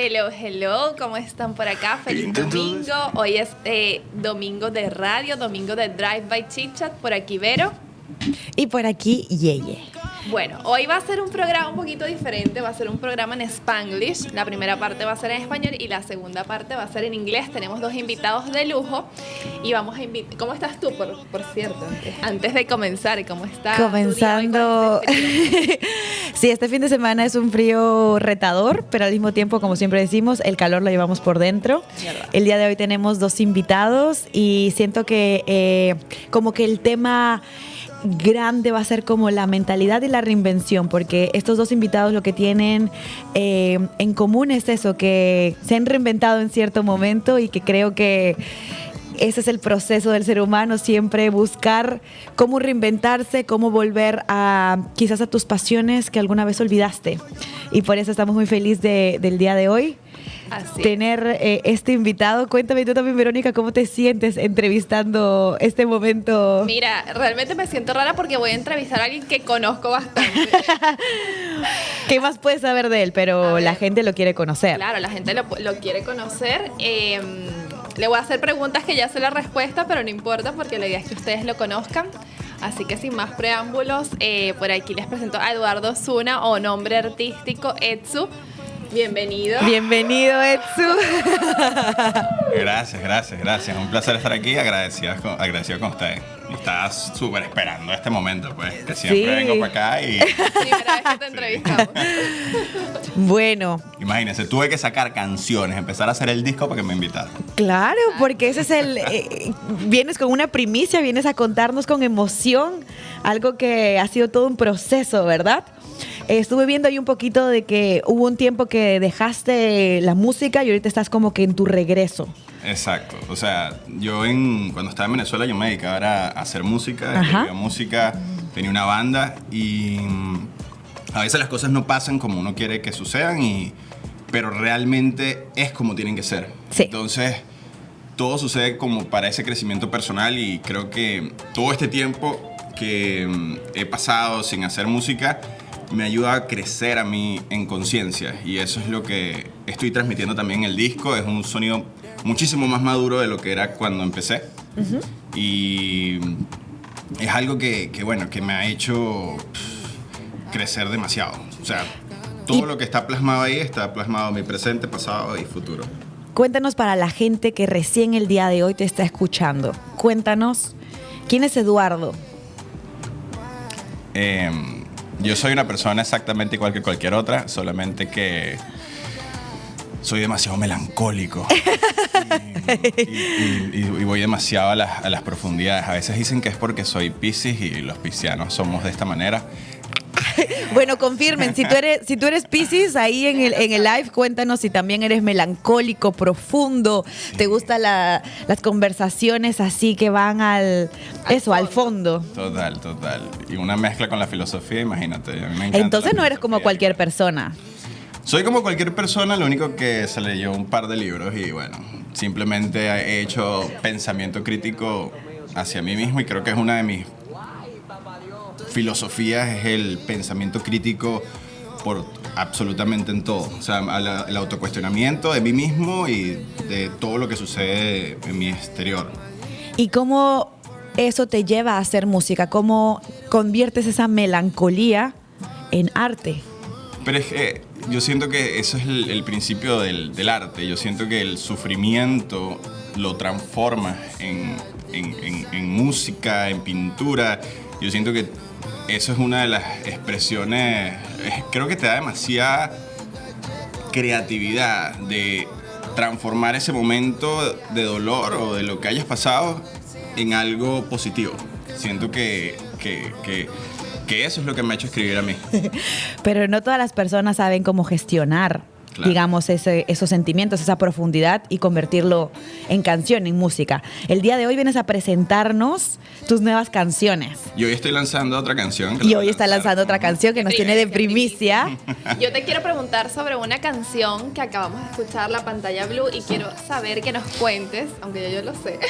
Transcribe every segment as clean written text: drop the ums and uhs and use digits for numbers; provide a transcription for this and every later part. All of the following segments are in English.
Hello, hello, ¿cómo están por acá? Feliz domingo. Hoy es domingo de radio, domingo de Drive by ChitChat. Por aquí Vero. Y por aquí Yeye. Bueno, hoy va a ser un programa un poquito diferente, va a ser un programa en Spanglish. La primera parte va a ser en español y la segunda parte va a ser en inglés. Tenemos dos invitados de lujo y vamos a invitar... ¿Cómo estás tú, por cierto? Antes de comenzar, ¿cómo estás? Comenzando... Sí, este fin de semana es un frío retador, pero al mismo tiempo, como siempre decimos, el calor lo llevamos por dentro. El día de hoy tenemos dos invitados y siento que como que el tema grande va a ser como la mentalidad y la reinvención, porque estos dos invitados lo que tienen en común es eso, que se han reinventado en cierto momento y que creo que ese es el proceso del ser humano, siempre buscar cómo reinventarse, cómo volver a quizás a tus pasiones que alguna vez olvidaste. Y por eso estamos muy felices del día de hoy. Así. Tener este invitado. Cuéntame tú también, Verónica, ¿cómo te sientes entrevistando este momento? Mira, realmente me siento rara porque voy a entrevistar a alguien que conozco bastante. ¿Qué más puedes saber de él? Pero la gente lo quiere conocer. Claro, la gente lo quiere conocer. Le voy a hacer preguntas que ya sé la respuesta, pero no importa porque la idea es que ustedes lo conozcan. Así que sin más preámbulos, por aquí les presento a Eduardo Osuna, o nombre artístico Etsu. Bienvenido. Bienvenido, Etsu. Gracias. Un placer estar aquí, agradecido con ustedes. Estaba súper esperando este momento, pues, que siempre vengo para acá y... Primera vez que te entrevistamos. Bueno. Imagínense, tuve que sacar canciones, empezar a hacer el disco para que me invitaran. Claro, porque ese es el... vienes con una primicia, vienes a contarnos con emoción, algo que ha sido todo un proceso, ¿verdad? Estuve viendo ahí un poquito de que hubo un tiempo que dejaste la música y ahorita estás como que en tu regreso. Exacto, o sea, cuando estaba en Venezuela yo me dedicaba a hacer música, escribía música, tenía una banda y a veces las cosas no pasan como uno quiere que sucedan, pero realmente es como tienen que ser. Sí. Entonces, todo sucede como para ese crecimiento personal y creo que todo este tiempo que he pasado sin hacer música me ayuda a crecer a mí en conciencia y eso es lo que estoy transmitiendo también en el disco. Es un sonido muchísimo más maduro de lo que era cuando empecé. Y es algo que me ha hecho crecer demasiado. O sea, todo lo que está plasmado ahí está plasmado en mi presente, pasado y futuro. Cuéntanos para la gente que recién el día de hoy te está escuchando. Cuéntanos, ¿quién es Eduardo? Yo soy una persona exactamente igual que cualquier otra, solamente que soy demasiado melancólico y voy demasiado a las profundidades. A veces dicen que es porque soy Piscis y los piscianos somos de esta manera. Bueno, confirmen, si tú eres Piscis, ahí en el live, cuéntanos si también eres melancólico, profundo, te gustan las conversaciones así que van al fondo. Total. Y una mezcla con la filosofía, imagínate. A mí me encanta. Entonces no eres como cualquier persona. Soy como cualquier persona, lo único que se leyó un par de libros y bueno, simplemente he hecho pensamiento crítico hacia mí mismo y creo que es una de mis filosofías, es el pensamiento crítico por absolutamente en todo. O sea, el autocuestionamiento de mí mismo y de todo lo que sucede en mi exterior. ¿Y cómo eso te lleva a hacer música? ¿Cómo conviertes esa melancolía en arte? Pero es que yo siento que eso es el principio del arte. Yo siento que el sufrimiento lo transforma en música, en pintura. Yo siento que eso es una de las expresiones, creo que te da demasiada creatividad de transformar ese momento de dolor o de lo que hayas pasado en algo positivo. Siento que eso es lo que me ha hecho escribir a mí. Pero no todas las personas saben cómo gestionar, claro, digamos, esos sentimientos, esa profundidad y convertirlo en canción, en música. El día de hoy vienes a presentarnos tus nuevas canciones. Y hoy estoy lanzando otra canción. Y hoy está lanzando otra canción que nos tiene de primicia. Yo te quiero preguntar sobre una canción que acabamos de escuchar, La Pantalla Blue, y quiero saber que nos cuentes, aunque ya yo lo sé,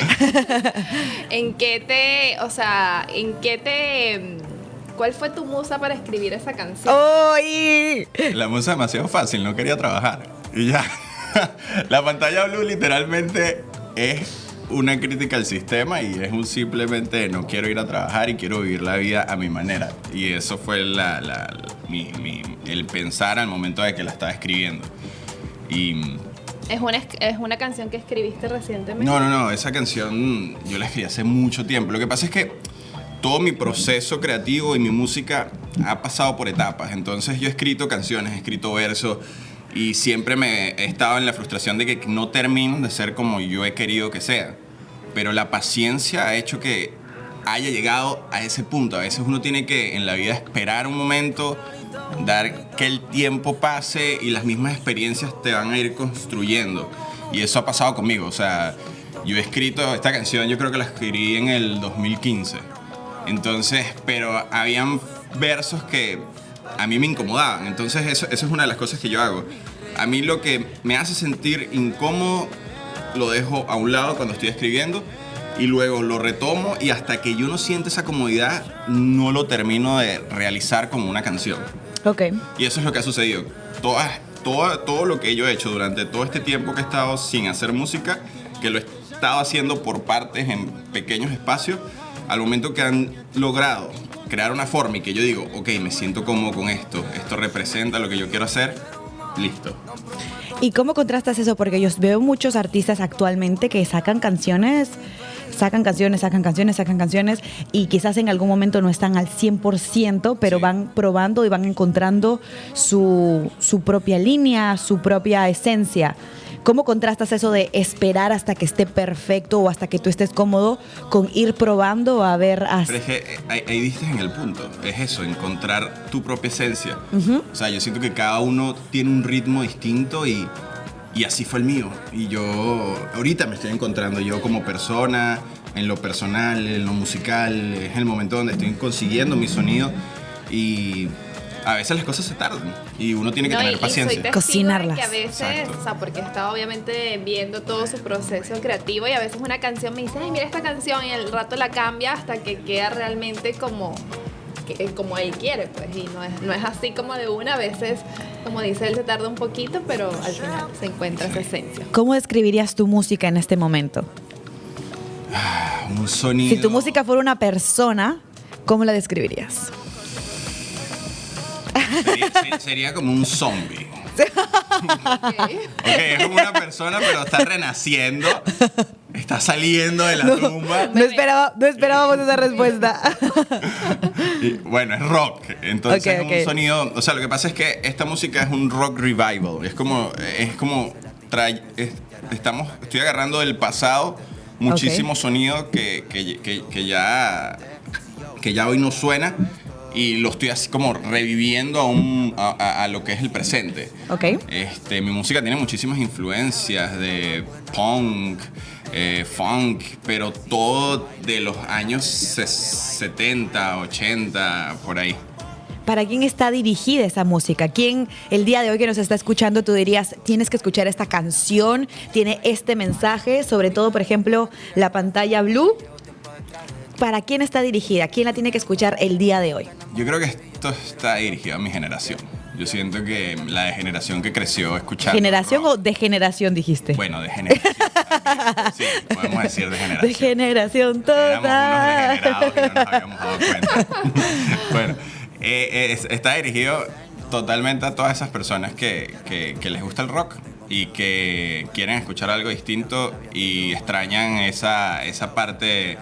¿cuál fue tu musa para escribir esa canción? ¡Uy! La musa demasiado fácil, no quería trabajar. Y ya. La pantalla blue literalmente es una crítica al sistema y es un simplemente no quiero ir a trabajar y quiero vivir la vida a mi manera. Y eso fue el pensar al momento de que la estaba escribiendo. Y ¿Es una canción que escribiste recientemente? no, esa canción yo la escribí hace mucho tiempo. Lo que pasa es que todo mi proceso creativo y mi música ha pasado por etapas. Entonces yo he escrito canciones, he escrito versos y siempre me he estado en la frustración de que no termino de ser como yo he querido que sea. Pero la paciencia ha hecho que haya llegado a ese punto. A veces uno tiene que en la vida esperar un momento, dar que el tiempo pase y las mismas experiencias te van a ir construyendo. Y eso ha pasado conmigo. O sea, yo he escrito esta canción, yo creo que la escribí en el 2015. Entonces, pero habían versos que a mí me incomodaban. Entonces eso es una de las cosas que yo hago. A mí lo que me hace sentir incómodo lo dejo a un lado cuando estoy escribiendo y luego lo retomo y hasta que yo no sienta esa comodidad no lo termino de realizar como una canción. Ok. Y eso es lo que ha sucedido. Todo lo que yo he hecho durante todo este tiempo que he estado sin hacer música, que lo he estado haciendo por partes en pequeños espacios, al momento que han logrado crear una forma y que yo digo, ok, me siento cómodo con esto representa lo que yo quiero hacer, listo. ¿Y cómo contrastas eso? Porque yo veo muchos artistas actualmente que sacan canciones y quizás en algún momento no están al 100%, pero sí, van probando y van encontrando su propia línea, su propia esencia. ¿Cómo contrastas eso de esperar hasta que esté perfecto o hasta que tú estés cómodo con ir probando a ver hasta... Pero es que ahí diste en el punto, es eso, encontrar tu propia esencia. O sea, yo siento que cada uno tiene un ritmo distinto y así fue el mío. Y yo ahorita me estoy encontrando yo como persona, en lo personal, en lo musical, es el momento donde estoy consiguiendo mi sonido y... A veces las cosas se tardan y uno tiene que tener paciencia. Cocinarlas. Que a veces, o sea, porque estaba obviamente viendo todo su proceso creativo y a veces una canción me dice, ay, mira esta canción y al rato la cambia hasta que queda realmente como él quiere, pues, y no es así como de una, a veces, como dice él, se tarda un poquito, pero al final se encuentra esa esencia. ¿Cómo describirías tu música en este momento? Un sonido... Si tu música fuera una persona, ¿cómo la describirías? Sería como un zombie. Okay, es como una persona, pero está renaciendo. Está saliendo de la tumba. No esperábamos esa respuesta. Y, bueno, es rock. Entonces es un sonido... O sea, lo que pasa es que esta música es un rock revival. Estoy agarrando del pasado muchísimos sonidos que ya hoy no suena. Y lo estoy así como reviviendo a lo que es el presente. Okay. Mi música tiene muchísimas influencias de punk, funk, pero todo de los años 70, 80, por ahí. ¿Para quién está dirigida esa música? ¿Quién el día de hoy que nos está escuchando tú dirías, tienes que escuchar esta canción, tiene este mensaje, sobre todo, por ejemplo, la pantalla blue? ¿Para quién está dirigida? ¿Quién la tiene que escuchar el día de hoy? Yo creo que esto está dirigido a mi generación. Yo siento que la generación que creció escuchando... ¿Generación o degeneración dijiste? Bueno, de generación también. Sí, podemos decir de generación. De generación toda. Éramos unos degenerados que no nos habíamos dado cuenta. Bueno, está dirigido totalmente a todas esas personas que les gusta el rock y que quieren escuchar algo distinto y extrañan esa parte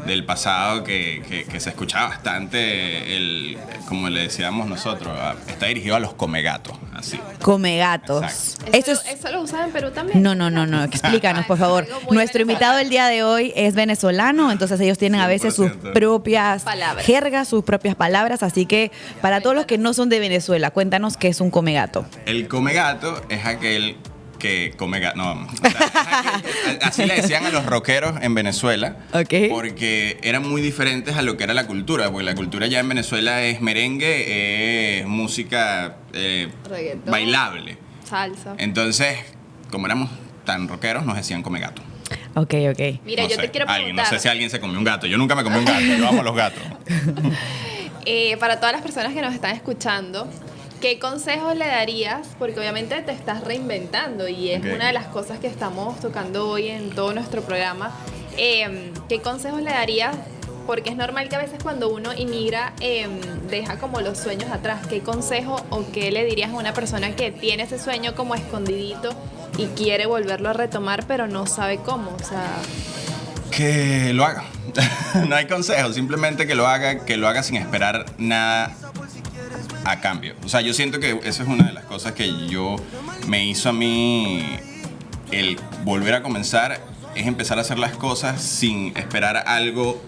del pasado que se escuchaba bastante, como le decíamos nosotros, está dirigido a los comegatos, así. Comegatos. ¿Eso lo usan en Perú también? No, explícanos, por favor. Nuestro invitado del día de hoy es venezolano, entonces ellos tienen a veces sus propias jergas, sus propias palabras, así que para todos los que no son de Venezuela, cuéntanos qué es un comegato. El comegato es aquel que come gato. No, así le decían a los rockeros en Venezuela. Okay. Porque eran muy diferentes a lo que era la cultura. Porque la cultura ya en Venezuela es merengue, es música bailable. Salsa. Entonces, como éramos tan rockeros, nos decían come gato. Ok. Mira, yo te quiero preguntar. No sé si alguien se comió un gato. Yo nunca me comí un gato. Yo amo los gatos. Para todas las personas que nos están escuchando, ¿qué consejos le darías? Porque obviamente te estás reinventando y es una de las cosas que estamos tocando hoy en todo nuestro programa. ¿Qué consejos le darías? Porque es normal que a veces cuando uno inmigra deja como los sueños atrás. ¿Qué consejo o qué le dirías a una persona que tiene ese sueño como escondidito y quiere volverlo a retomar pero no sabe cómo? O sea... Que lo haga. No hay consejo, simplemente que lo haga sin esperar nada a cambio. O sea, yo siento que eso es una de las cosas que me hizo a mí el volver a comenzar, es empezar a hacer las cosas sin esperar algo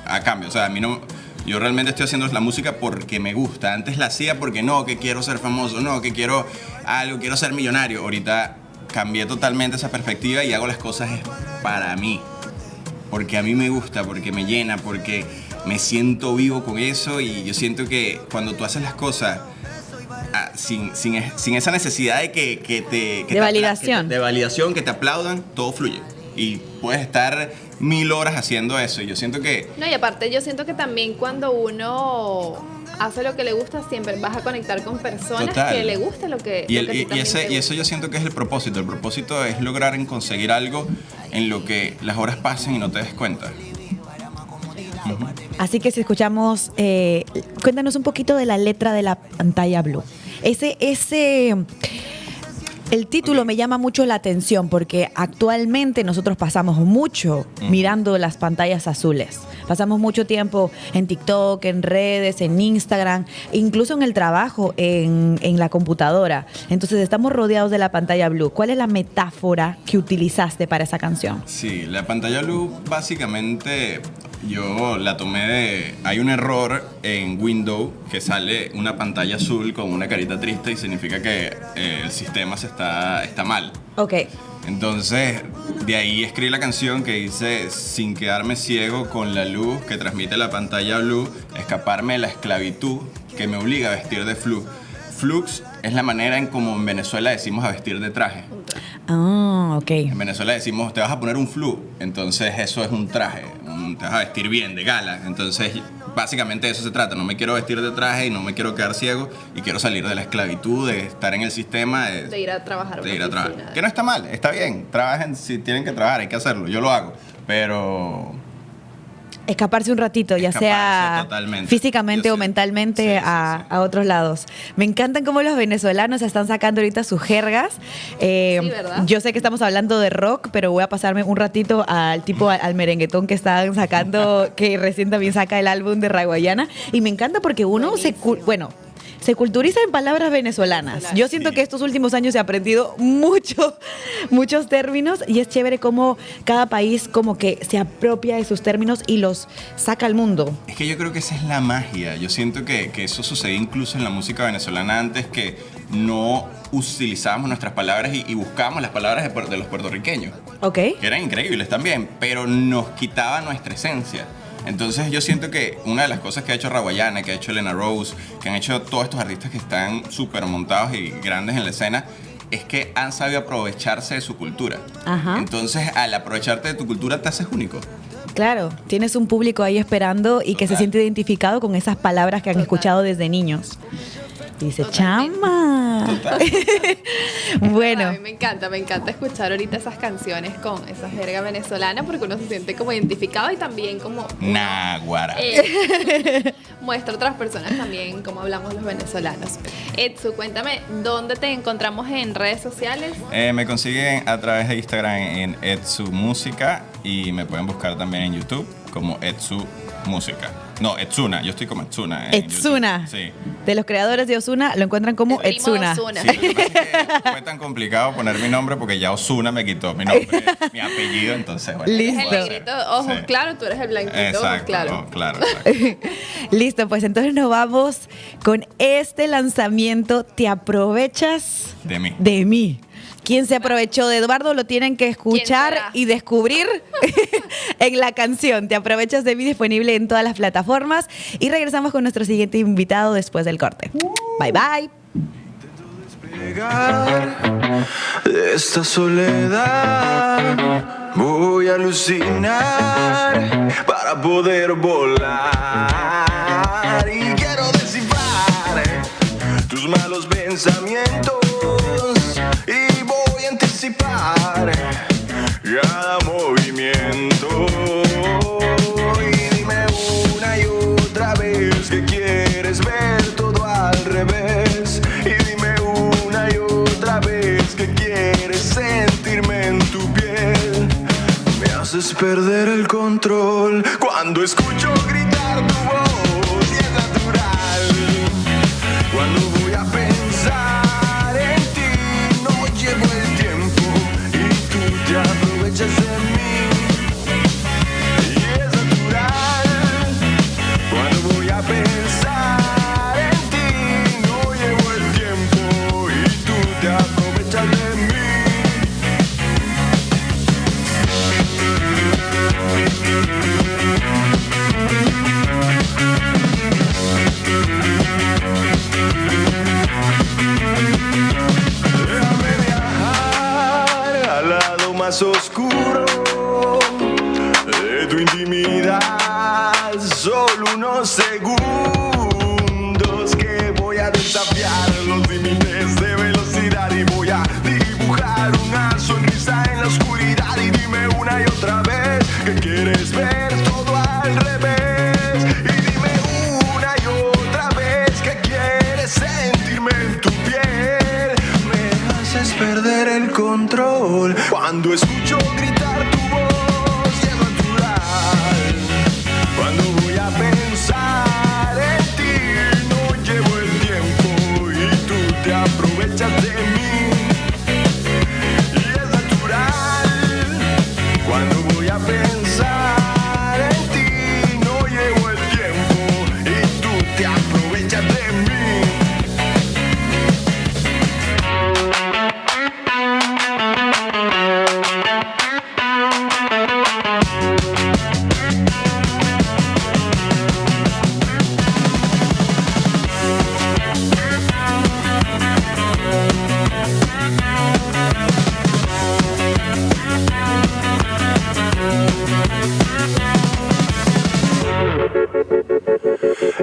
a cambio. O sea, a mí no... Yo realmente estoy haciendo la música porque me gusta. Antes la hacía porque no, que quiero ser famoso, no, que quiero algo, quiero ser millonario. Ahorita cambié totalmente esa perspectiva y hago las cosas para mí. Porque a mí me gusta, porque me llena, porque me siento vivo con eso y yo siento que cuando tú haces las cosas sin esa necesidad de que te... De validación. De validación, que te aplaudan, todo fluye. Y puedes estar 1000 horas haciendo eso y yo siento que... No, y aparte yo siento que también cuando uno hace lo que le gusta, siempre vas a conectar con personas que le guste lo que y eso yo siento que es el propósito. El propósito es lograr conseguir algo en lo que las horas pasen y no te des cuenta. Así que si escuchamos, cuéntanos un poquito de la letra de la pantalla blue. El título me llama mucho la atención porque actualmente nosotros pasamos mucho mirando las pantallas azules. Pasamos mucho tiempo en TikTok, en redes, en Instagram, incluso en el trabajo, en la computadora. Entonces estamos rodeados de la pantalla blue. ¿Cuál es la metáfora que utilizaste para esa canción? Sí, la pantalla blue básicamente yo la tomé de... Hay un error en Windows que sale una pantalla azul con una carita triste y significa que el sistema está mal. Ok. Entonces, de ahí escribí la canción que dice: sin quedarme ciego con la luz que transmite la pantalla blue, escaparme de la esclavitud que me obliga a vestir de flux es la manera en como en Venezuela decimos a vestir de traje. Ah, ok. En Venezuela decimos, te vas a poner un flu, entonces eso es un traje, te vas a vestir bien, de gala. Entonces, básicamente de eso se trata. No me quiero vestir de traje y no me quiero quedar ciego y quiero salir de la esclavitud, de estar en el sistema. De ir a trabajar. De ir a trabajar. Que no está mal, está bien. Trabajen si tienen que trabajar, hay que hacerlo. Yo lo hago, pero... Escaparse un ratito, ya sea totalmente. Físicamente o mentalmente sí. a otros lados. Me encantan cómo los venezolanos están sacando ahorita sus jergas. ¿verdad? Yo sé que estamos hablando de rock, pero voy a pasarme un ratito al merenguetón que están sacando, que recién también saca el álbum de Raguayana. Y me encanta porque uno se culturiza en palabras venezolanas. Yo siento que estos últimos años he aprendido muchos términos y es chévere cómo cada país como que se apropia de sus términos y los saca al mundo. Es que yo creo que esa es la magia. Yo siento que eso sucedía incluso en la música venezolana antes, que no utilizábamos nuestras palabras y buscábamos las palabras de los puertorriqueños. Ok. Que eran increíbles también, pero nos quitaba nuestra esencia. Entonces yo siento que una de las cosas que ha hecho Raguayana, que ha hecho Elena Rose, que han hecho todos estos artistas que están súper montados y grandes en la escena, es que han sabido aprovecharse de su cultura. Ajá. Entonces, al aprovecharte de tu cultura, te haces único. Claro, tienes un público ahí esperando y que se siente identificado con esas palabras que han escuchado desde niños. Y dice, chama. Bueno. A mí me encanta escuchar ahorita esas canciones con esa jerga venezolana porque uno se siente como identificado y también como... Naguara. Muestra a otras personas también cómo hablamos los venezolanos. Edsu, cuéntame, ¿dónde te encontramos en redes sociales? Me consiguen a través de Instagram en Edsu Música y me pueden buscar también en YouTube como Edsu Música. No, Etsuna, yo estoy como Etsuna. Etsuna. Sí. De los creadores de Osuna lo encuentran como Etsuna. Sí, lo que pasa es que fue tan complicado poner mi nombre porque ya Osuna me quitó mi nombre, mi apellido, entonces bueno. Listo. El negrito, ojos claros, tú eres el blanquito, ojos claros. Oh, claro. Listo, pues entonces nos vamos con este lanzamiento. ¿Te aprovechas? De mí. ¿Quién se aprovechó de Eduardo? Lo tienen que escuchar y descubrir en la canción. Te aprovechas de mí, disponible en todas las plataformas. Y regresamos con nuestro siguiente invitado después del corte. Bye, bye. De esta soledad voy a alucinar para poder volar. Y quiero descifrar tus malos pensamientos y voy a anticipar cada movimiento. Y dime una y otra vez que quieres ver todo al revés. Y dime una y otra vez que quieres sentirme en tu piel. Me haces perder el control cuando escucho gritar tu voz y es natural. Cuando voy a pensar en ti no llevo el tiempo y tú te aprovechas de mí. Y es natural. Cuando voy a pensar en ti no llevo el tiempo y tú te aprovechas de mí. Déjame viajar al lado más oscuro de tu intimidad. Solo unos segundos que voy a desafiar los límites de velocidad y voy a dibujar una sonrisa en la oscuridad. Y dime una y otra vez que quieres ver todo al revés. Y dime una y otra vez que quieres sentirme en tu piel. Me haces perder el control cuando escucho gritar tu voz y es natural. Cuando voy a pensar en ti no llevo el tiempo y tú te aprovechas de mí. Y es natural. Cuando voy a pensar en ti no llevo el tiempo y tú te aprovechas de mí.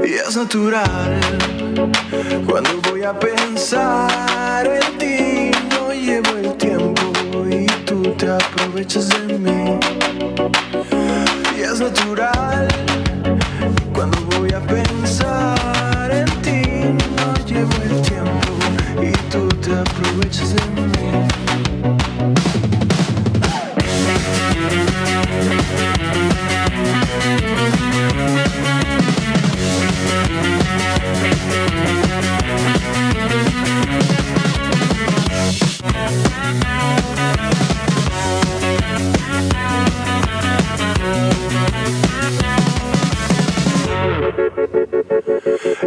Y es natural. Cuando voy a pensar en ti no llevo el tiempo y tú te aprovechas de mí. Y es natural. Cuando voy a pensar en ti no llevo el tiempo y tú te aprovechas de mí.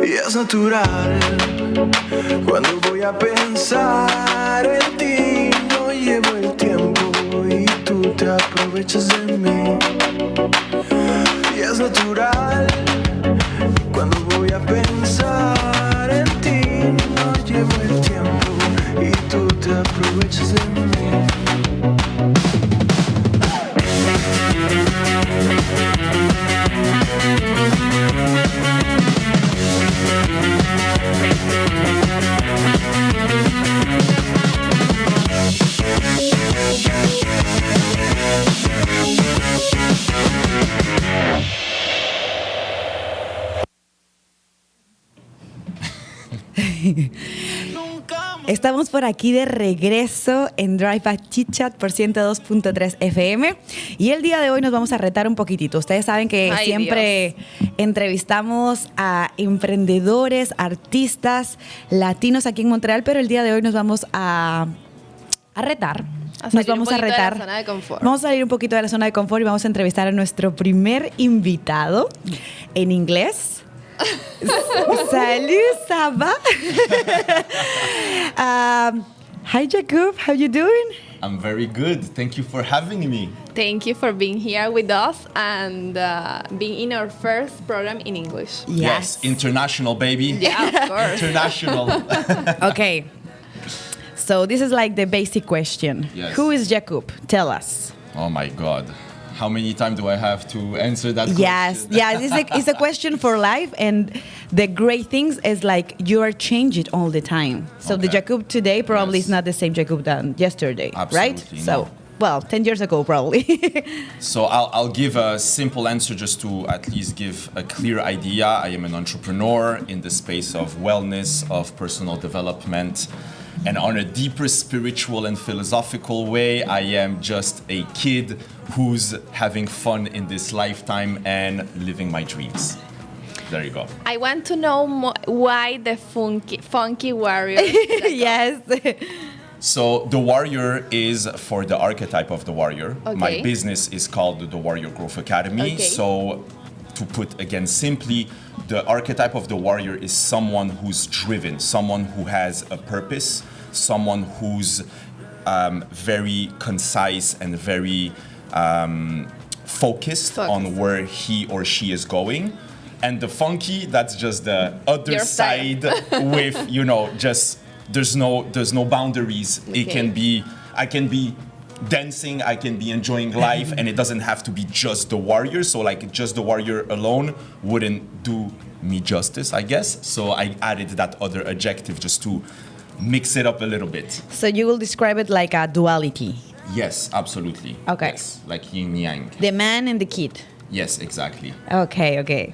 Y es natural. Cuando voy a pensar en ti no llevo el tiempo y tú te aprovechas de mí. Y es natural. Cuando voy a pensar en ti no llevo el tiempo y tú te aprovechas de mí. Estamos por aquí de regreso en Drive a ChitChat por 102.3 FM y el día de hoy nos vamos a retar un poquitito. Ustedes saben que siempre entrevistamos a emprendedores, artistas latinos aquí en Montreal, pero el día de hoy nos vamos a retar. Nos vamos a retar. De la zona de confort. Vamos a salir un poquito de la zona de confort y vamos a entrevistar a nuestro primer invitado en inglés. Salut, ça va? Hi, Jakub. How you doing? I'm very good. Thank you for having me. Thank you for being here with us and being in our first program in English. Yes, international, baby. Yeah, of course. International. Okay. So this is like the basic question. Yes. Who is Jakub? Tell us. Oh my God. How many times do I have to answer that Yes, question? yeah, it's a question for life, and the great things is like you are changing all the time. So the Okay. Jakub today probably Yes. is not the same Jakub than yesterday, right? Absolutely, So, no. well, 10 years ago probably. So I'll give a simple answer just to at least give a clear idea. I am an entrepreneur in the space of wellness, of personal development. And on a deeper spiritual and philosophical way, I am just a kid who's having fun in this lifetime and living my dreams. There you go. I want to know why the funky warrior. Yes. So the warrior is for the archetype of the warrior. Okay. My business is called the Warrior Growth Academy. Okay. So to put again simply, the archetype of the warrior is someone who's driven, someone who has a purpose, someone who's very concise and very focused on where he or she is going. And the funky, that's just the other Your style. side with, just there's no boundaries. Okay. I can be dancing, I can be enjoying life, and it doesn't have to be just the warrior. So like just the warrior alone wouldn't do me justice, I guess. So I added that other adjective just to mix it up a little bit. So you will describe it like a duality. Yes, absolutely. Okay. Yes, like yin yang. The man and the kid. Yes, exactly. Okay.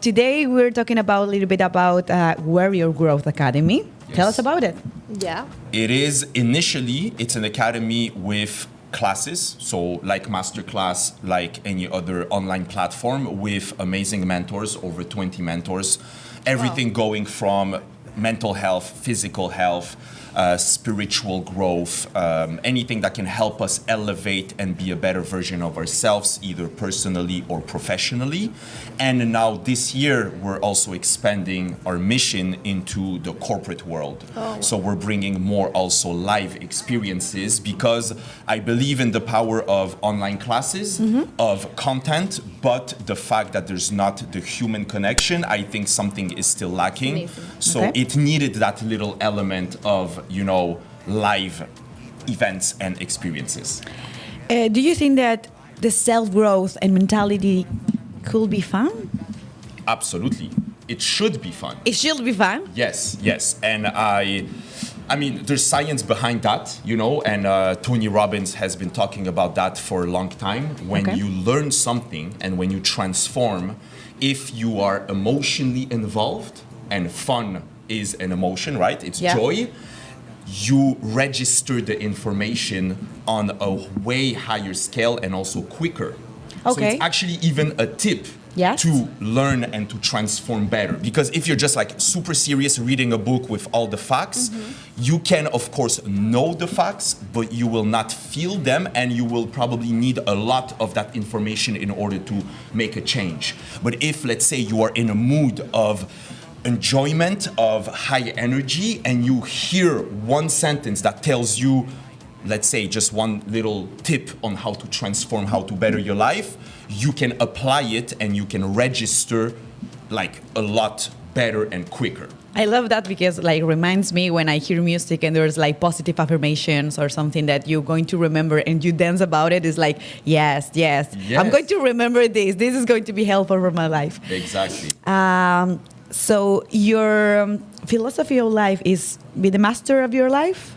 Today we're talking about a little bit about Warrior Growth Academy. Tell Yes. us about it. Yeah. It is initially, it's an academy with classes, so like masterclass, like any other online platform with amazing mentors, over 20 mentors, everything going from mental health, physical health, spiritual growth, anything that can help us elevate and be a better version of ourselves, either personally or professionally. And now this year, we're also expanding our mission into the corporate world. So we're bringing more also live experiences, because I believe in the power of online classes, of content, but the fact that there's not the human connection, I think something is still lacking. Amazing. So Okay. it needed that little element of, live events and experiences. Do you think that the self-growth and mentality could be fun? Absolutely. It should be fun. It should be fun. Yes. And I mean, there's science behind that, and Tony Robbins has been talking about that for a long time. When Okay. you learn something and when you transform, if you are emotionally involved, and fun is an emotion, right? It's Yeah. joy. You register the information on a way higher scale and also quicker. So Okay. it's actually even a tip Yes. to learn and to transform better. Because if you're just like super serious reading a book with all the facts, you can of course know the facts, but you will not feel them, and you will probably need a lot of that information in order to make a change. But if, let's say, you are in a mood of enjoyment, of high energy, and you hear one sentence that tells you, let's say, just one little tip on how to transform, how to better your life, you can apply it and you can register like a lot better and quicker. I love that because like reminds me when I hear music and there's like positive affirmations or something that you're going to remember and you dance about it. It's like, yes. I'm going to remember this. This is going to be helpful for my life. Exactly. So your philosophy of life is be the master of your life?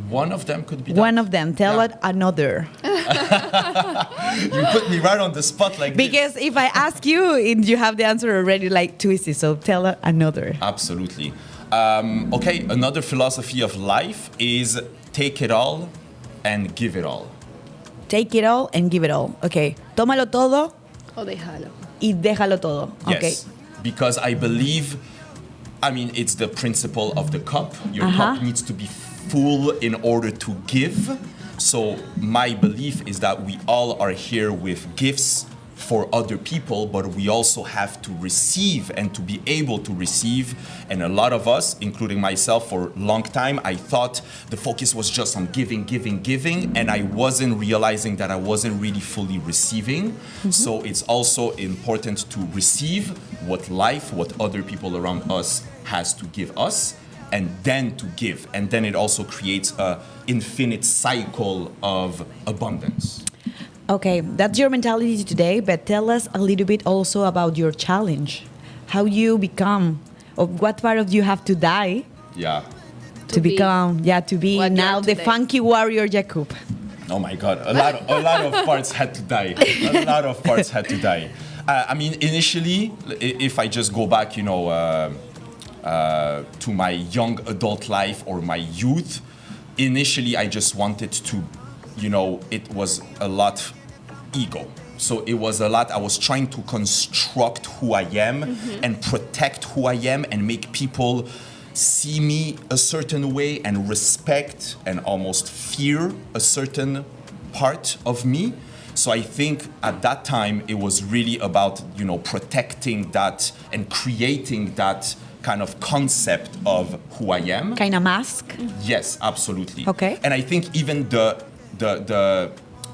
One of them could be that. One of them. Tell Yeah. it another. You put me right on the spot like this. Because if I ask you and you have the answer already, like too easy. So tell it another. Absolutely. Okay, another philosophy of life is take it all and give it all. Take it all and give it all. Okay. Tómalo todo O déjalo. y déjalo todo. Okay. Yes, because I believe, it's the principle of the cup. Your cup needs to be full in order to give. So my belief is that we all are here with gifts for other people, but we also have to receive and to be able to receive. And a lot of us, including myself, for a long time, I thought the focus was just on giving, and I wasn't realizing that I wasn't really fully receiving. So it's also important to receive what life, what other people around us has to give us, and then to give. And then it also creates an infinite cycle of abundance. Okay, that's your mentality today, but tell us a little bit also about your challenge. How you become, or what part of you have to die Yeah. to be become, to be what you now are the today. funky warrior Jakub. Oh my God, a lot of parts had to die. A lot of parts had to die. I mean, initially, if I just go back, to my young adult life or my youth, initially I just wanted to, it was a lot ego. So it was a lot, I was trying to construct who I am and protect who I am and make people see me a certain way and respect and almost fear a certain part of me. So I think at that time it was really about, protecting that and creating that kind of concept of who I am. Kind of mask. Yes, absolutely. Okay. And I think even the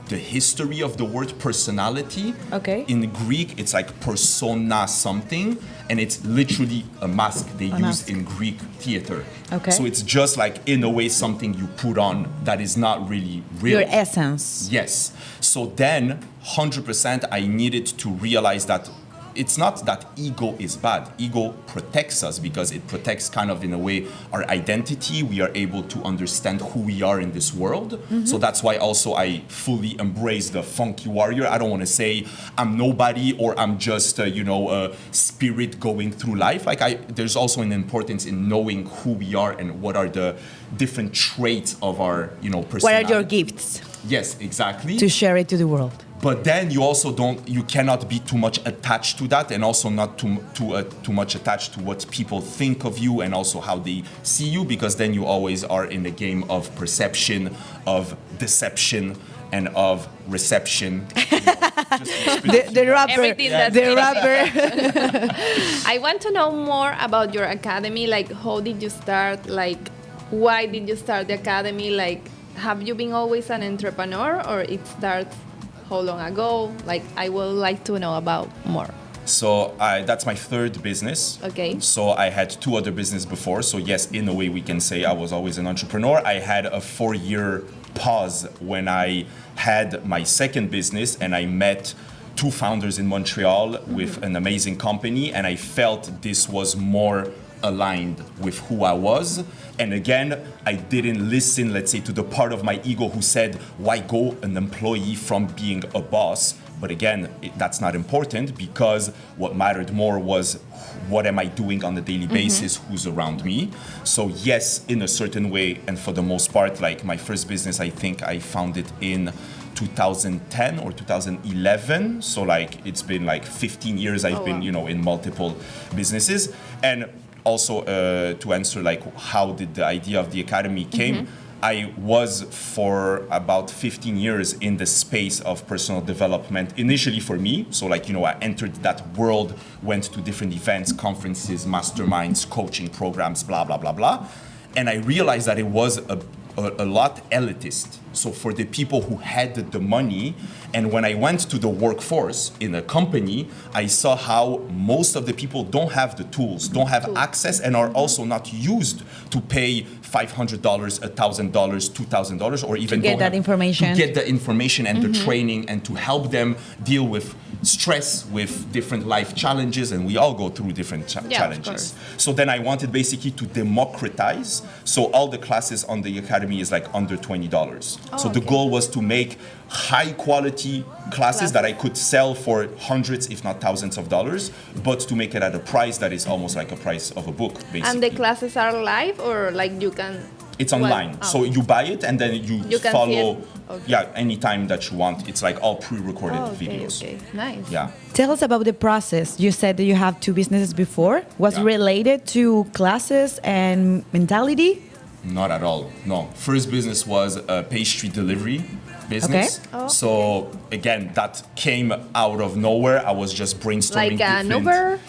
history of the word personality, Okay. in Greek, it's like persona something, and it's literally a mask they use mask. in Greek theater. Okay. So it's just like, in a way, something you put on that is not really real. Your essence. Yes. So then, 100%, I needed to realize that it's not that ego is bad. Ego protects us because it protects kind of, in a way, our identity. We are able to understand who we are in this world. So that's why also I fully embrace the funky warrior. I don't want to say I'm nobody or I'm just, a spirit going through life. There's also an importance in knowing who we are and what are the different traits of our, personality. What are your gifts Yes, exactly. to share it to the world? But then you cannot be too much attached to that, and also not too much attached to what people think of you and also how they see you, because then you always are in the game of perception, of deception, and of reception. The rapper. Everything that's The in rapper. I want to know more about your academy. Like, how did you start? Like, why did you start the academy? Like, have you been always an entrepreneur, or it starts how long ago? Like, I would like to know about more. So that's my third business. Okay. So I had 2 other businesses before. So yes, in a way we can say I was always an entrepreneur. I had a 4-year pause when I had my second business, and I met 2 founders in Montreal with an amazing company, and I felt this was more aligned with who I was. And again, I didn't listen, let's say, to the part of my ego who said, why go an employee from being a boss? But again, that's not important, because what mattered more was what am I doing on a daily basis, who's around me. So yes, in a certain way, and for the most part, like my first business, I think I founded in 2010 or 2011. So like it's been like 15 years I've been, in multiple businesses. And also to answer like how did the idea of the academy came, I was for about 15 years in the space of personal development, initially for me. So like, I entered that world, went to different events, conferences, masterminds, coaching programs, blah, blah, blah, blah. And I realized that it was a lot elitist. So for the people who had the money, and when I went to the workforce in a company, I saw how most of the people don't have the tools, don't have access, and are also not used to pay $500, $1,000, $2,000, or even get that information. To get the information and the training, and to help them deal with stress, with different life challenges, and we all go through different challenges. So then I wanted basically to democratize. So all the classes on the academy is like under $20. So the goal was to make high quality classes that I could sell for hundreds, if not thousands of dollars, but to make it at a price that is almost like a price of a book, basically. And the classes are live, or like you can? It's online. So you buy it and then you can follow, see it? anytime that you want. It's like all pre-recorded videos. Okay, nice. Yeah. Tell us about the process. You said that you have 2 businesses before. Was related to classes and mentality? Not at all. No. First business was a pastry delivery business. Okay. So again, that came out of nowhere. I was just brainstorming. Like an Uber?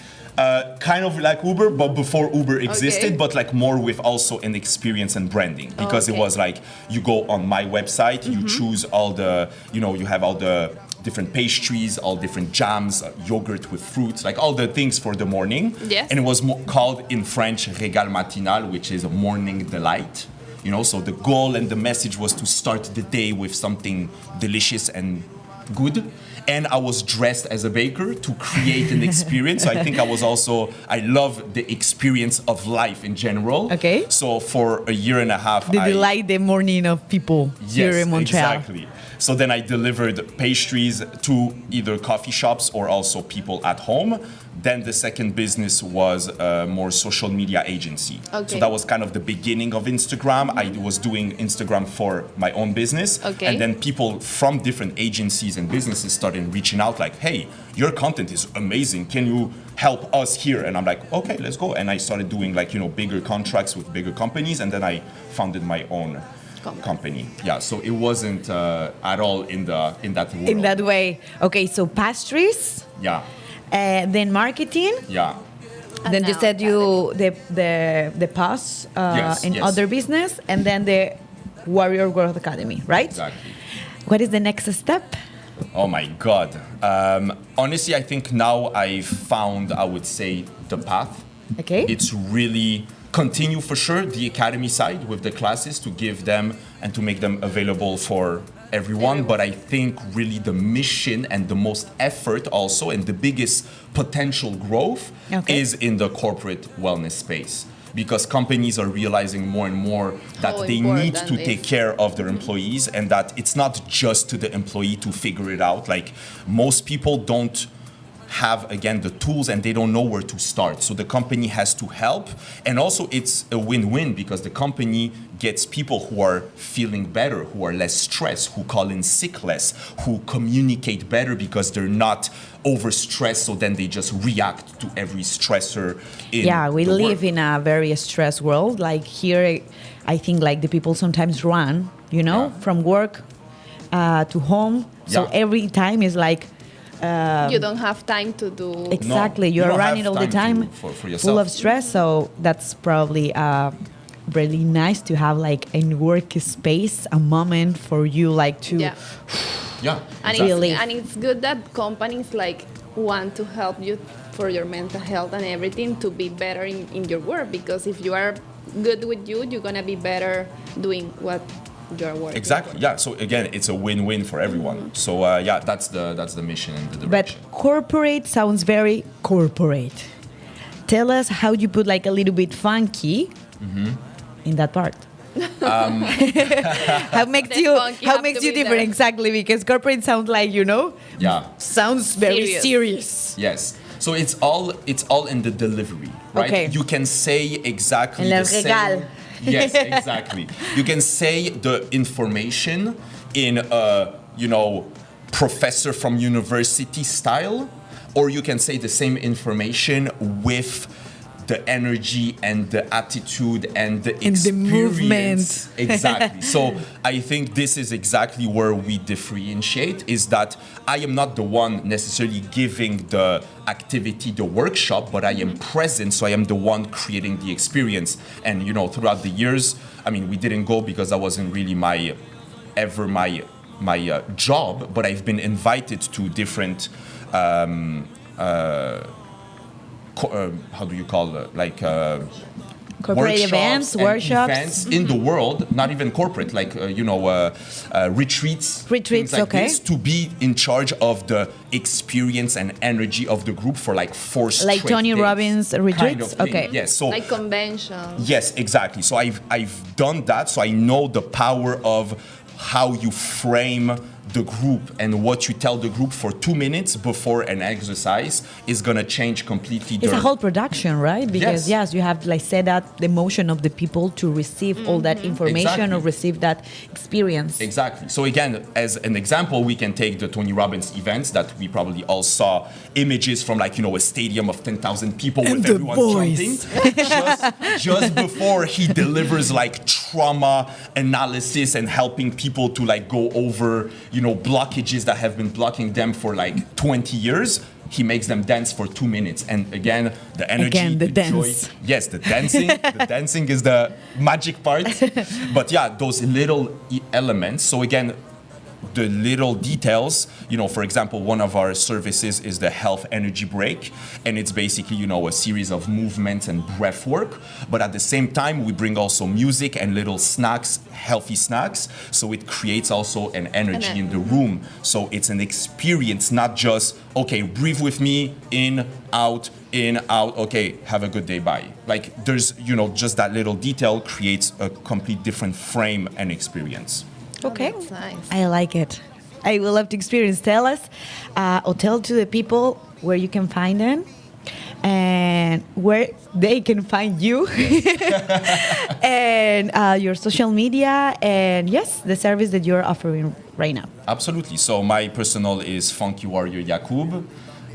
Kind of like Uber, but before Uber existed, but like more with also an experience and branding, because it was like you go on my website, you choose all the, you have all the different pastries, all different jams, yogurt with fruits, like all the things for the morning. Yes. And it was called in French régal matinal, which is a morning delight. So the goal and the message was to start the day with something delicious and good. And I was dressed as a baker to create an experience. So I think I love the experience of life in general. Okay. So for a year and a half, The delight the morning of people here in Montreal. Exactly. So then I delivered pastries to either coffee shops or also people at home. Then the second business was a more social media agency. Okay. So that was kind of the beginning of Instagram. I was doing Instagram for my own business. Okay. And then people from different agencies and businesses started reaching out like, hey, your content is amazing. Can you help us here? And I'm like, okay, let's go. And I started doing like, bigger contracts with bigger companies. And then I founded my own company. Yeah, so it wasn't at all in that world. In that way. Okay, so pastries, Yeah, then marketing. yeah. And Then you now said the pause Yes, in yes. other business, and then the Warrior Growth Academy, right? Exactly. What is the next step? Oh my God. Honestly, I think now I found, I would say, the path. Okay. It's really continue for sure the academy side with the classes to give them and to make them available for everyone. But I think really the mission and the most effort also and the biggest potential growth is in the corporate wellness space. Because companies are realizing more and more that How they need important to it take is. care of their employees and that it's not just to the employee to figure it out. Like most people don't have, again, the tools and they don't know where to start. So the company has to help. And also it's a win-win because the company gets people who are feeling better, who are less stressed, who call in sick less, who communicate better because they're not overstressed, so then they just react to every stressor in We the live work. in a very stressed world. Like here, I think like the people sometimes run, Yeah. from work to home. So Yeah. every time is like, you don't have time to do. exactly, you you're don't have running all the time time, for yourself. full of stress. So that's probably really nice to have like a workspace, a moment for you like to. Yeah. Yeah, And exactly. it's good that companies like want to help you for your mental health and everything to be better in your work, because if you are good with you're gonna be better doing what you're working. Exactly. for. Yeah. So again, it's a win-win for everyone. So that's the mission and the But direction. corporate sounds very corporate. Tell us how you put like a little bit funky in that part. How makes The you funky have to be different? there. Exactly, because corporate sounds like Yeah. sounds very Serious. serious. Yes. So it's all in the delivery, right? Okay. You can say exactly En the el same. regal. Yes, exactly. You can say the information in a, professor from university style, or you can say the same information with the energy and the attitude and the And the experience. movement. Exactly. So I think this is exactly where we differentiate, is that I am not the one necessarily giving the activity, the workshop, but I am present, so I am the one creating the experience. And throughout the years, we didn't go because that wasn't really my job, but I've been invited to different how do you call it? Like Corporate events, workshops. events in the world, not even corporate, like retreats, Retreats, things like okay. this, to be in charge of the experience and energy of the group for like 4 straight Like Tony days. Robbins Kind retreats? of thing. Okay. Yes. So Like conventions. yes, exactly. So I've done that, so I know the power of how you frame the group and what you tell the group for 2 minutes before an exercise is gonna change completely. It's a whole production, right? Because Yes. you have to set up the emotion of the people to receive all that information Exactly. or receive that experience. Exactly. So again, as an example, we can take the Tony Robbins events that we probably all saw images from, like, a stadium of 10,000 people with the everyone voice. jumping. just before he delivers like trauma analysis and helping people to like go over, blockages that have been blocking them for like 20 years. He makes them dance for 2 minutes. And again, the energy, the joy. dance. Yes, the dancing. The dancing is the magic part. But yeah, those little elements. So again, the little details. For example, one of our services is the health energy break, and it's basically, a series of movements and breath work. But at the same time, we bring also music and little snacks, healthy snacks. So it creates also an energy in the room. So it's an experience, not just, okay, breathe with me, in, out, okay, have a good day, bye. Like there's, just that little detail creates a complete different frame and experience. Okay. That's nice. I like it. I will love to experience. Tell us, or tell to the people where you can find them and where they can find you and your social media and yes, the service that you're offering right now. Absolutely. So my personal is Funky Warrior Jakub.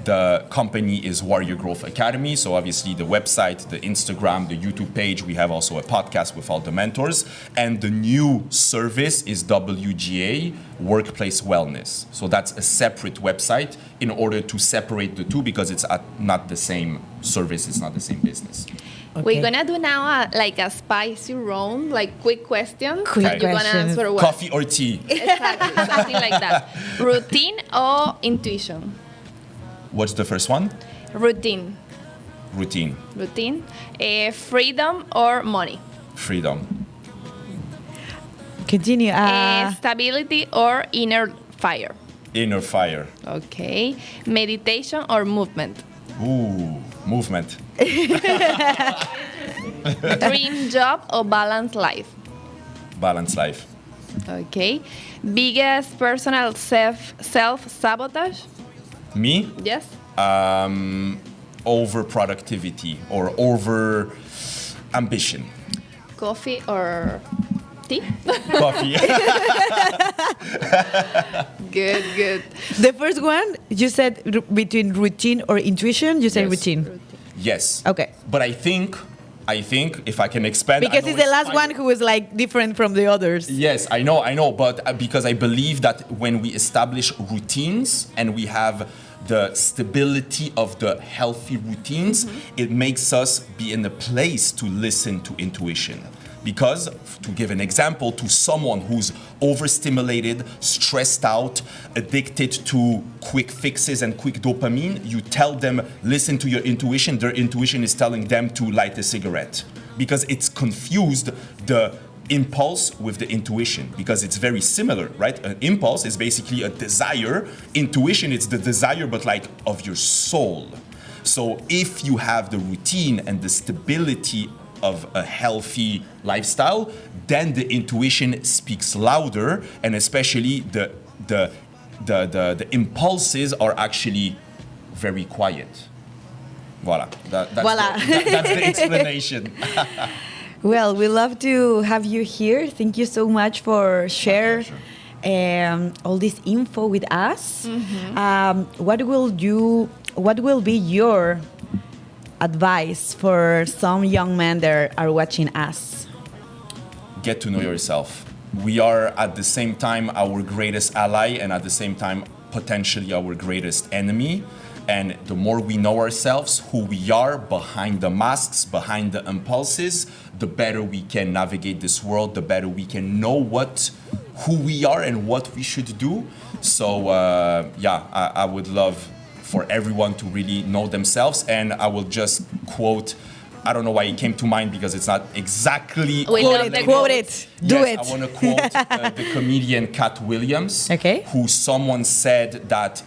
The company is Warrior Growth Academy. So obviously the website, the Instagram, the YouTube page. We have also a podcast with all the mentors. And the new service is WGA, Workplace Wellness. So that's a separate website in order to separate the two because it's not the same service, it's not the same business. Okay. We're gonna do now a spicy round, like quick questions. Quick You're gonna questions. answer what? Coffee or tea? Exactly, something like that. Routine or intuition? What's the first one? Routine. Routine. Routine. Freedom or money? Freedom. Continue. Stability or inner fire? Inner fire. Okay. Meditation or movement? Ooh, movement. Dream job or balanced life? Balanced life. Okay. Biggest personal self-sabotage? Me? Yes. Over productivity or over ambition. Coffee or tea? Coffee. Good. the first one, you said between routine or intuition, you said Yes. routine. Yes. Okay. But I think if I can expand, Because I know it's the last fine. one who was like different from the others. Yes, I know, but because I believe that when we establish routines and we have the stability of the healthy routines, it makes us be in a place to listen to intuition. Because, to give an example, to someone who's overstimulated, stressed out, addicted to quick fixes and quick dopamine, you tell them, listen to your intuition. Their intuition is telling them to light a cigarette. Because it's confused the impulse with the intuition, because it's very similar, right? An impulse is basically a desire. Intuition, it's the desire, but like of your soul. So if you have the routine and the stability of a healthy lifestyle, then the intuition speaks louder, and especially the impulses are actually very quiet. Voila. That's the explanation. Well, we love to have you here. Thank you so much for sharing all this info with us. What will be your advice for some young men that are watching us? Get to know yourself. We are at the same time our greatest ally and at the same time potentially our greatest enemy. And the more we know ourselves, who we are behind the masks, behind the impulses, the better we can navigate this world, the better we can know who we are and what we should do. So I would love for everyone to really know themselves. And I will just quote, I don't know why it came to mind because it's not exactly... Quote it. Do it. I want to quote the comedian Cat Williams, who someone said that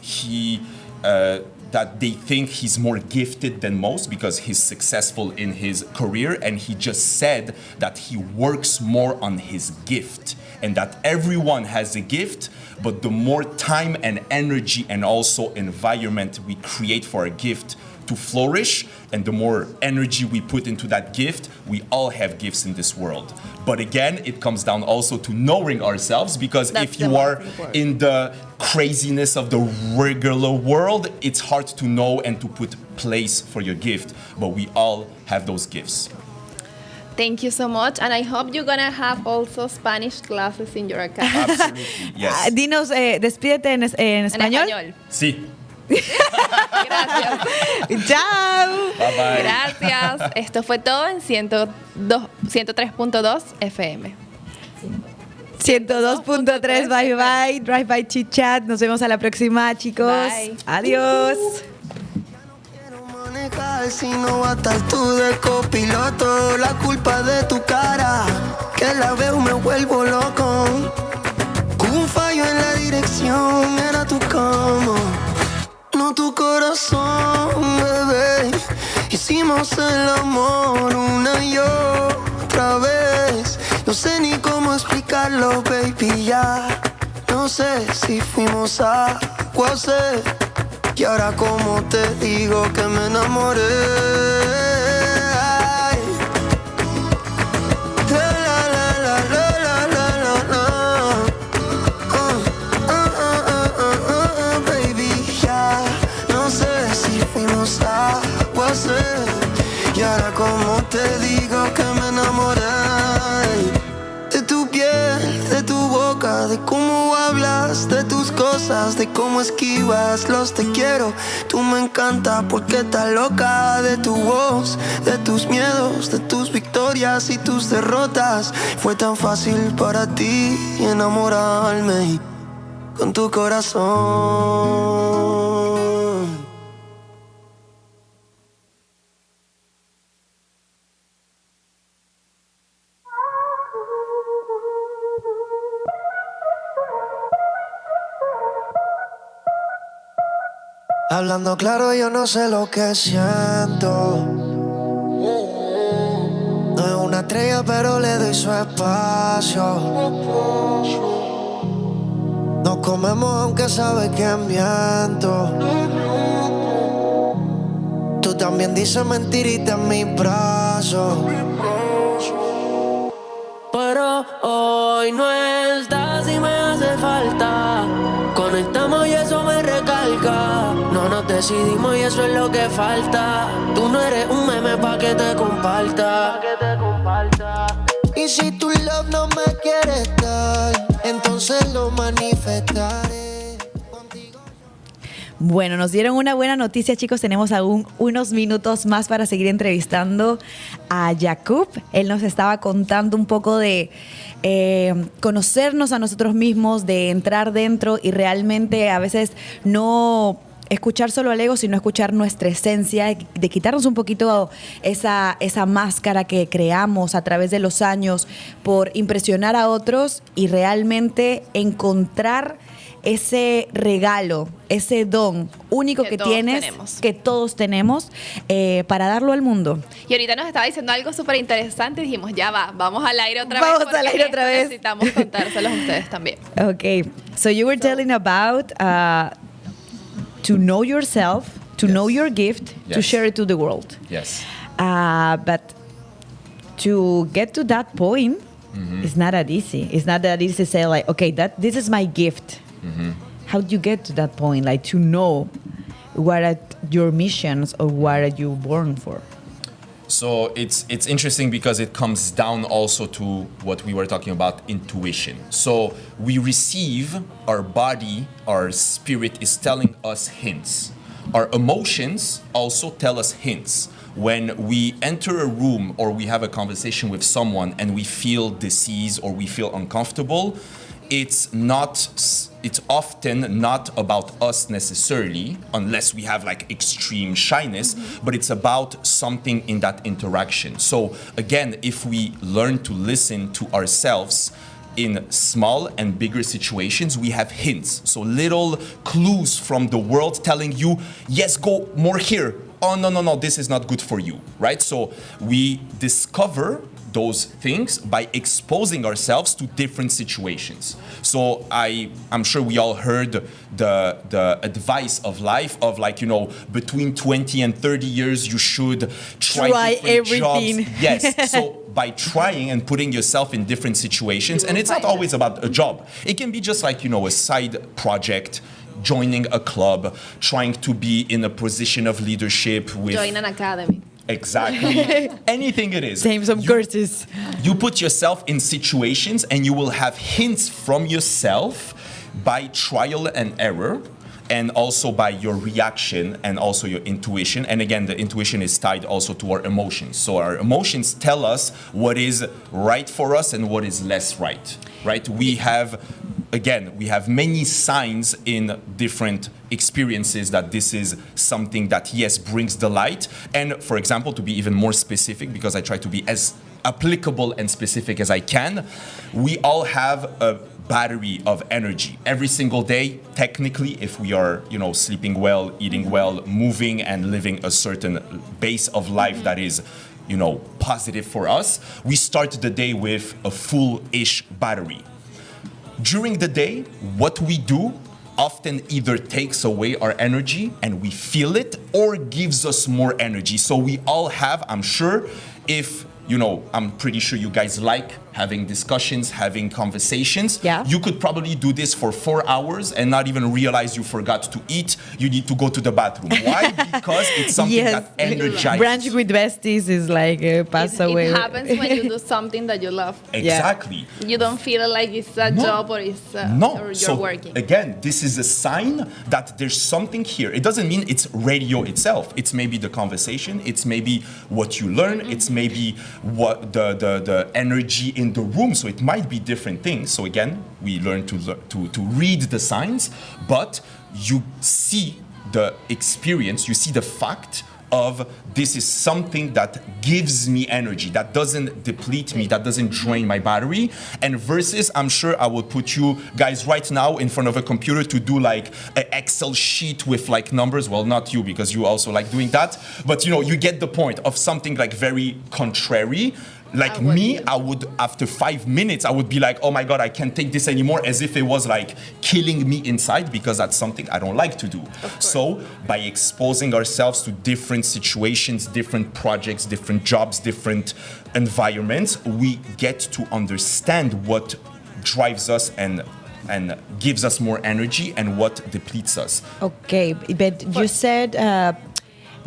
that they think he's more gifted than most because he's successful in his career, and he just said that he works more on his gift and that everyone has a gift, but the more time and energy and also environment we create for a gift to flourish, and the more energy we put into that gift, we all have gifts in this world. But again, it comes down also to knowing ourselves, because if you are in the craziness of the regular world, it's hard to know and to put place for your gift, but we all have those gifts. Thank you so much, and I hope you're gonna have also Spanish classes in your academy. Absolutely, yes. Dinos, despídete en español. Sí. Gracias. Chao. Bye bye. Gracias. Esto fue todo en 103.2 FM. 102.3, bye bye. Drive by ChitChat. Nos vemos a la próxima, chicos. Bye. Adiós. Si no vas a estar tú de copiloto, la culpa de tu cara, que la veo me vuelvo loco. Un fallo en la dirección, era tu cama, no tu corazón, bebé. Hicimos el amor una y otra vez. No sé ni cómo explicarlo, baby, ya. No sé si fuimos agua o sed. Y ahora como te digo que me enamoré. Ay. La, la, la, la, la, la, la, la. Baby, ya no sé si fuimos agua o sed. Y ahora como te digo que me enamoré. De tu piel, de tu boca, de cómo hablas, de tus cosas, de cómo esquivas los te quiero. Tú me encanta porque estás loca. De tu voz, de tus miedos, de tus victorias y tus derrotas. Fue tan fácil para ti enamorarme con tu corazón. Hablando claro, yo no sé lo que siento. No es una estrella, pero le doy su espacio. Nos comemos aunque sabe que miento. Tú también dices mentirita en mis brazos. Pero hoy no estás y me hace falta. Conectamos y eso me recalca. No nos decidimos y eso es lo que falta. Tú no eres un meme pa' que te comparta. Y si tu love no me quieres dar, entonces lo manifestaré contigo. Bueno, nos dieron una buena noticia, chicos. Tenemos aún unos minutos más para seguir entrevistando a Jakub. Él nos estaba contando un poco de conocernos a nosotros mismos, de entrar dentro y realmente a veces no escuchar solo al ego, sino escuchar nuestra esencia, de quitarnos un poquito esa máscara que creamos a través de los años por impresionar a otros y realmente encontrar ese regalo, ese don único que tienes, que todos tenemos, para darlo al mundo. Y ahorita nos estaba diciendo algo súper interesante y dijimos, ya va, vamos al aire otra vez. Vamos al aire otra vez. Necesitamos contárselos a ustedes también. Okay, so you were telling about to know yourself, to know your gift, to share it to the world. Yes. But to get to that point, it's not that easy. It's not that easy to say like, okay, this is my gift. How do you get to that point, like to know what are your missions or what are you born for? So it's interesting because it comes down also to what we were talking about, intuition. So we receive, our body, our spirit is telling us hints. Our emotions also tell us hints. When we enter a room or we have a conversation with someone and we feel disease or we feel uncomfortable, it's often not about us necessarily, unless we have like extreme shyness, but it's about something in that interaction. So again, if we learn to listen to ourselves in small and bigger situations, we have hints. So little clues from the world telling you, yes, go more here. Oh, no, this is not good for you, right? So we discover those things by exposing ourselves to different situations. So I'm sure we all heard the advice of life of like, between 20 and 30 years, you should try everything. Jobs. Yes, so by trying and putting yourself in different situations, and it's not always about a job. It can be just like, a side project, joining a club, trying to be in a position of leadership with... Join an academy. Exactly. Anything it is. Same some courses. You put yourself in situations and you will have hints from yourself by trial and error. and also by your reaction and also your intuition. And again, the intuition is tied also to our emotions. So our emotions tell us what is right for us and what is less right? We have many signs in different experiences that this is something that, yes, brings the light. And for example, to be even more specific, because I try to be as applicable and specific as I can, we all have a battery of energy every single day. Technically, if we are, sleeping well, eating well, moving and living a certain base of life that is, positive for us, we start the day with a full-ish battery. During the day, what we do often either takes away our energy and we feel it, or gives us more energy. So we all have, I'm sure, I'm pretty sure you guys like having discussions, having conversations. Yeah. You could probably do this for 4 hours and not even realize you forgot to eat. You need to go to the bathroom. Why? Because it's something that energizes. Branching with besties is like pass away. It happens when you do something that you love. Exactly. You don't feel like it's a job or it's or you're working. Again, this is a sign that there's something here. It doesn't mean it's radio itself. It's maybe the conversation. It's maybe what you learn. It's maybe what the energy in the room. So it might be different things. So again, we learn to read the signs, but you see the experience, you see the fact of this is something that gives me energy, that doesn't deplete me, that doesn't drain my battery. And versus, I'm sure I will put you guys right now in front of a computer to do like an Excel sheet with like numbers. Well, not you, because you also like doing that. But you get the point of something like very contrary. Like me, I would, after 5 minutes, I would be like, oh my God, I can't take this anymore, as if it was like killing me inside, because that's something I don't like to do. So by exposing ourselves to different situations, different projects, different jobs, different environments, we get to understand what drives us and gives us more energy and what depletes us. Okay, but you said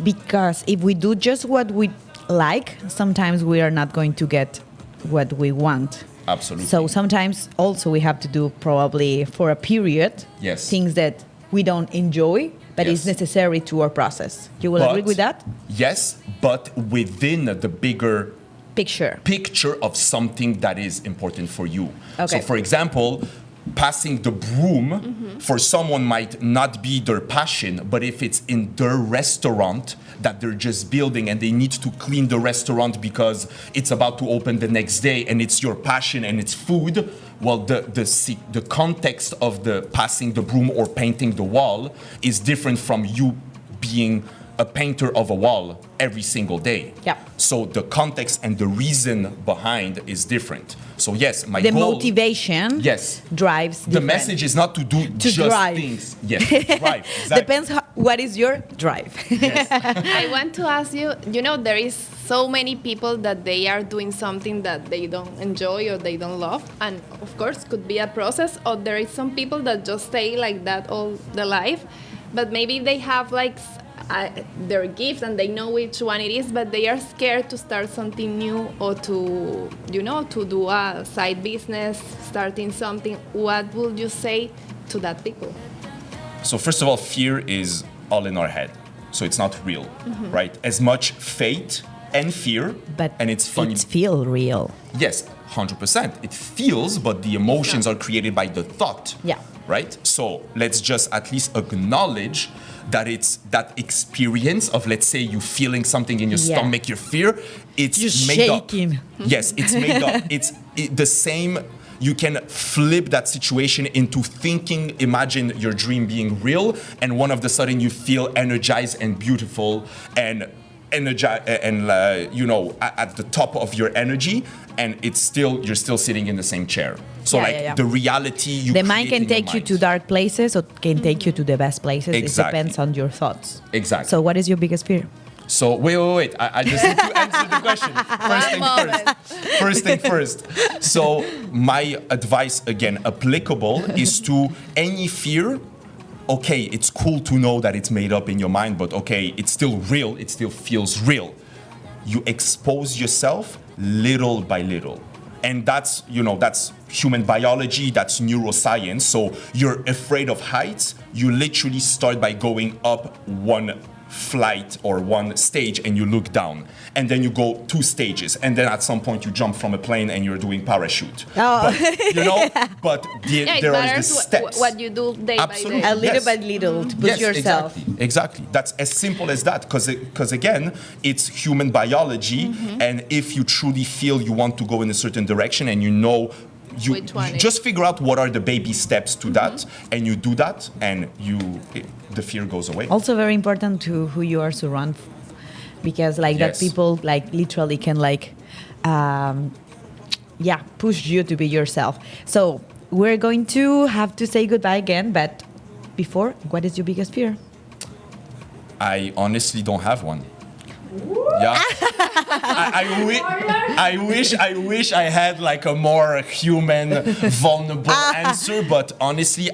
because if we do just what we like, sometimes we are not going to get what we want. Absolutely. So sometimes also we have to do probably for a period things that we don't enjoy, but it's necessary to our process. You will agree with that? Yes, but within the bigger picture of something that is important for you. Okay. So for example, passing the broom for someone might not be their passion, but if it's in their restaurant that they're just building and they need to clean the restaurant because it's about to open the next day and it's your passion and it's food, well, the context of the passing the broom or painting the wall is different from you being a painter of a wall every single day. Yeah. So the context and the reason behind is different. So yes, my the goal, motivation drives the different. message is not to do just drive. things. Yes, drive. Exactly. Depends what is your drive. Yes. I want to ask you, there is so many people that they are doing something that they don't enjoy or they don't love. And of course, could be a process. Or there is some people that just stay like that all their life. But maybe they have like their gift and they know which one it is, but they are scared to start something new or to do a side business, starting something. What would you say to that people? So first of all, fear is all in our head. So it's not real, right? As much faith and fear, and it's funny. It feels real. Yes, 100%. It feels, but the emotions are created by the thought. Yeah. Right? So let's just at least acknowledge that it's that experience of, let's say, you feeling something in your stomach, your fear, it's you're made shaking. up. Yes, it's made up. It's the same. You can flip that situation into thinking, imagine your dream being real, and one of the sudden you feel energized and beautiful and at the top of your energy, and you're still sitting in the same chair. So the reality the mind can take you to dark places or can take you to the best places. Exactly. It depends on your thoughts. Exactly. So what is your biggest fear? So wait. I just need to answer the question. First thing first. So my advice, again, applicable, is to any fear. Okay, it's cool to know that it's made up in your mind, but okay, it's still real. It still feels real. You expose yourself little by little. And that's, that's human biology, that's neuroscience. So you're afraid of heights, you literally start by going up one flight or one stage and you look down. And then you go 2 stages. And then at some point you jump from a plane and you're doing parachute. Oh. But, there are the steps. What you do day Absolutely. by day. A little by little to push yourself. Exactly. That's as simple as that. Because again, it's human biology. And if you truly feel you want to go in a certain direction and you just figure out what are the baby steps to that, and you do that, and the fear goes away. Also very important to who you are surrounded, because that people literally can push you to be yourself. So we're going to have to say goodbye again, but before, what is your biggest fear? I honestly don't have one. Yeah, I wish I had a more human, vulnerable answer. But honestly,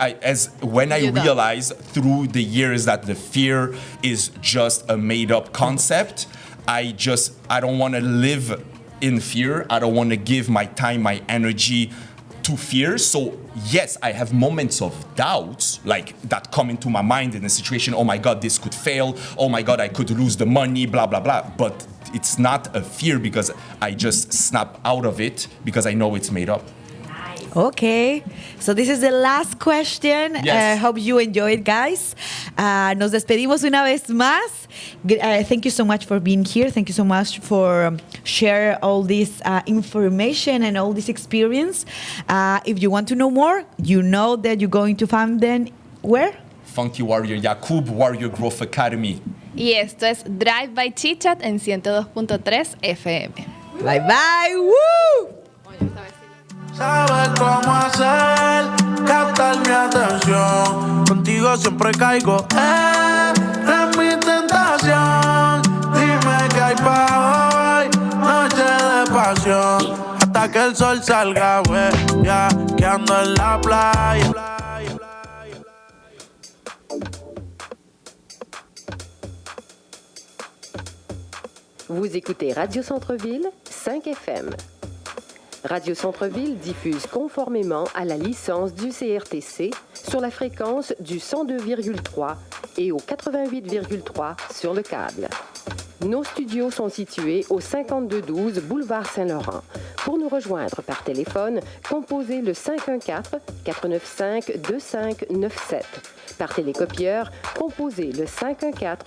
when I realized through the years that the fear is just a made-up concept, I don't want to live in fear. I don't want to give my time, my energy to fear. So yes, I have moments of doubts that come into my mind in a situation. Oh my God, this could fail. Oh my God, I could lose the money, blah, blah, blah. But it's not a fear because I just snap out of it because I know it's made up. Okay, so this is the last question. Yes. Hope you enjoy it, guys. Nos despedimos una vez más. Thank you so much for being here. Thank you so much for share all this information and all this experience. If you want to know more, you know that you're going to find them where? Funky Warrior Jakub Warrior Growth Academy. Y esto es Drive by ChitChat en 102.3 FM. Bye bye. Woo! Sabes cómo hacer, captar mi atención. Contigo siempre caigo, en mi tentación. Dime qué hay pa' hoy, noche de pasión. Hasta que el sol salga, ya que ando en la playa. Vous écoutez Radio Centre-Ville, 5 FM. Radio Centre-Ville diffuse conformément à la licence du CRTC sur la fréquence du 102,3 et au 88,3 sur le câble. Nos studios sont situés au 5212 boulevard Saint-Laurent. Pour nous rejoindre par téléphone, composez le 514-495-2597. Par télécopieur, composez le